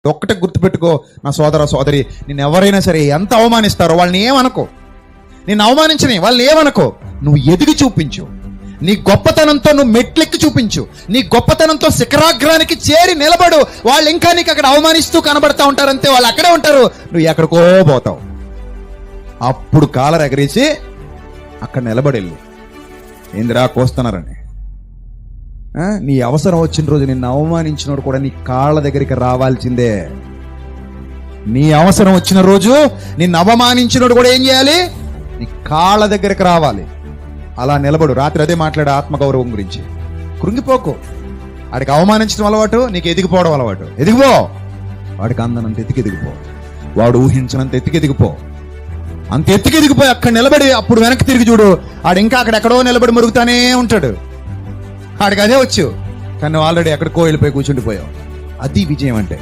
ఒక్కటే గుర్తుపెట్టుకో నా సోదర సోదరి, నేను ఎవరైనా సరే ఎంత అవమానిస్తారో వాళ్ళని ఏమనుకో, నేను అవమానించని వాళ్ళని ఏమనుకో, నువ్వు ఎదిగి చూపించు. నీ గొప్పతనంతో నువ్వు మెట్లెక్కి చూపించు. నీ గొప్పతనంతో శిఖరాగ్రానికి చేరి నిలబడు. వాళ్ళు ఇంకా నీకు అక్కడ అవమానిస్తూ కనబడతా ఉంటారంతే, వాళ్ళు అక్కడే ఉంటారు, నువ్వు ఎక్కడికో పోతావు. అప్పుడు కాలర్ ఎగరేసి అక్కడ నిలబడెళ్ళు, ఏందిరా కోస్తున్నారని. నీ అవసరం వచ్చిన రోజు నిన్ను అవమానించినోడు కూడా నీ కాళ్ళ దగ్గరికి రావాల్సిందే. నీ అవసరం వచ్చిన రోజు నిన్ను అవమానించినోడు కూడా ఏం చేయాలి? నీ కాళ్ళ దగ్గరికి రావాలి. అలా నిలబడు. రాత్రి అదే మాట్లాడే ఆత్మగౌరవం గురించి. కృంగిపోకు. వాడికి అవమానించడం అలవాటు, నీకు ఎదిగిపోవడం అలవాటు. ఎదిగిపో. వాడికి అందనంత ఎత్తికి ఎదిగిపో, వాడు ఊహించినంత ఎత్తికి ఎదిగిపో. అంత ఎత్తికి ఎదిగిపోయి అక్కడ నిలబడి అప్పుడు వెనక్కి తిరిగి చూడు, ఆడు ఇంకా అక్కడెక్కడో నిలబడి మరుగుతానే ఉంటాడు. ఆడికి అదే వచ్చు, కానీ నువ్వు ఆల్రెడీ ఎక్కడికో వెళ్ళిపోయి కూర్చుండిపోయావు. అది విజయం అంటే.